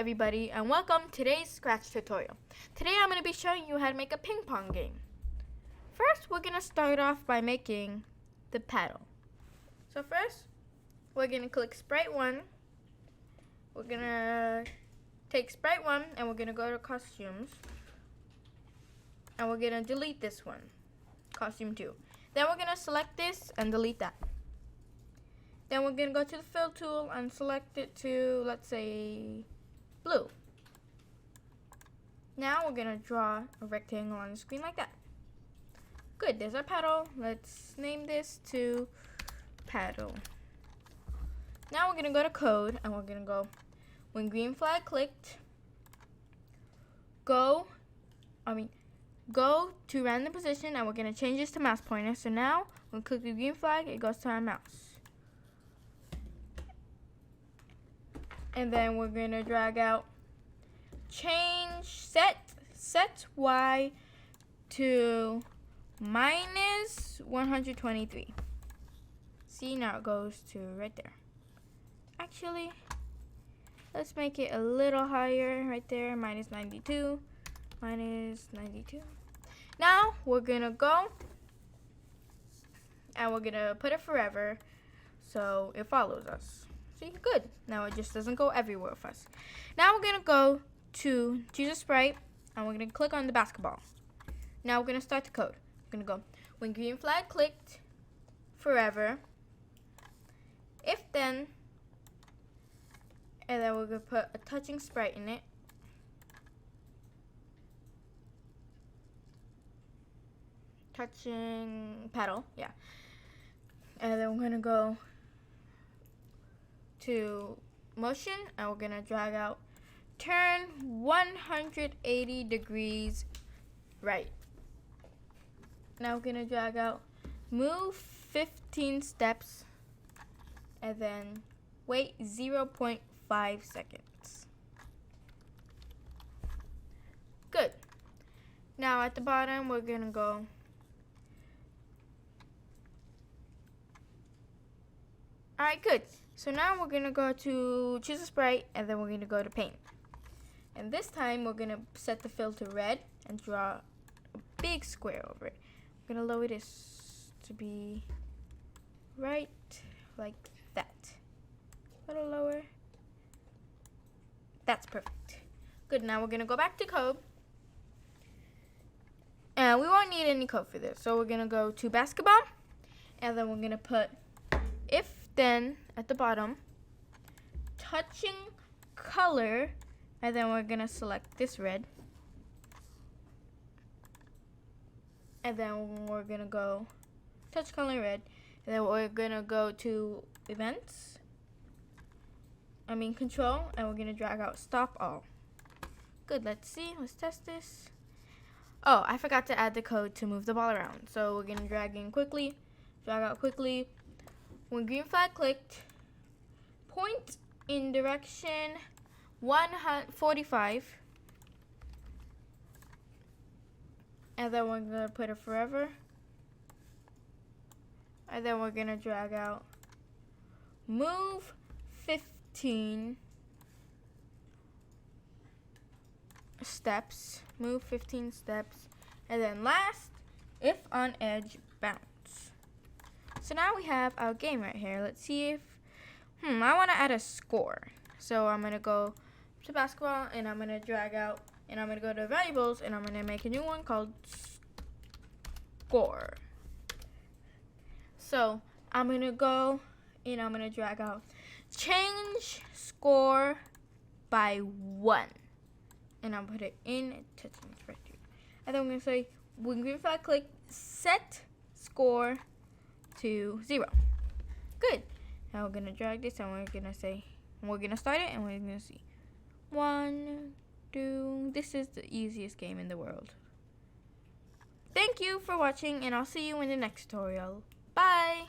everybody, and welcome to today's scratch tutorial. Today I'm going to be showing you how to make a ping pong game. First, we're going to start off by making the paddle. So first, we're going to click Sprite 1. We're going to take Sprite 1 and we're going to go to Costumes. And we're going to delete this one, Costume 2. Then we're going to select this and delete that. Then we're going to go to the fill tool and select it to, let's say, blue. Now we're going to draw a rectangle on the screen like that. Good, there's our paddle. Let's name this to paddle. Now we're going to go to code and we're going to go, when green flag clicked, go to random position, and we're going to change this to mouse pointer. So now when we click the green flag, it goes to our mouse. And then we're going to drag out, change, set Y to minus 123. See, now it goes to right there. Actually, let's make it a little higher right there, minus 92. Now we're going to go and we're going to put it forever so it follows us. See, good. Now it just doesn't go everywhere with us. Now we're going to go to choose a sprite and we're going to click on the basketball. Now we're going to start the code. We're going to go, when green flag clicked, forever, if then, and then we're going to put a touching sprite in it. Touching paddle, yeah. And then we're going to go to motion and we're going to drag out, turn 180 degrees right. Now we're going to drag out, move 15 steps and then wait 0.5 seconds. Good. Now at the bottom we're going to go alright, good. So now we're going to go to choose a sprite and then we're going to go to paint. And this time we're going to set the fill to red and draw a big square over it. I'm going to lower this to be right like that. A little lower. That's perfect. Good, now we're going to go back to code. And we won't need any code for this. So we're going to go to basketball and then we're going to put if then at the bottom, touching color, and then we're gonna select this red, and then we're gonna go touch color red, and then we're gonna go to events, control, and we're gonna drag out stop all. Good, let's see, let's test this. Oh, I forgot to add the code to move the ball around. So we're gonna drag in quickly, drag out quickly. When green flag clicked, point in direction 145, and then we're going to put it forever, and then we're going to drag out, move 15 steps, and then last, if on edge, bounce. So now we have our game right here. Let's see if, I want to add a score. So I'm going to go to basketball and I'm going to drag out and I'm going to go to variables and I'm going to make a new one called score. So I'm going to go and I'm going to drag out, change score by 1. And I'll put it in touching right here. And then I'm going to say, when green flag click, set score to 0. Good. Now we're gonna drag this and we're gonna start it and we're gonna see 1, 2. This is the easiest game in the world. Thank you for watching and I'll see you in the next tutorial. Bye.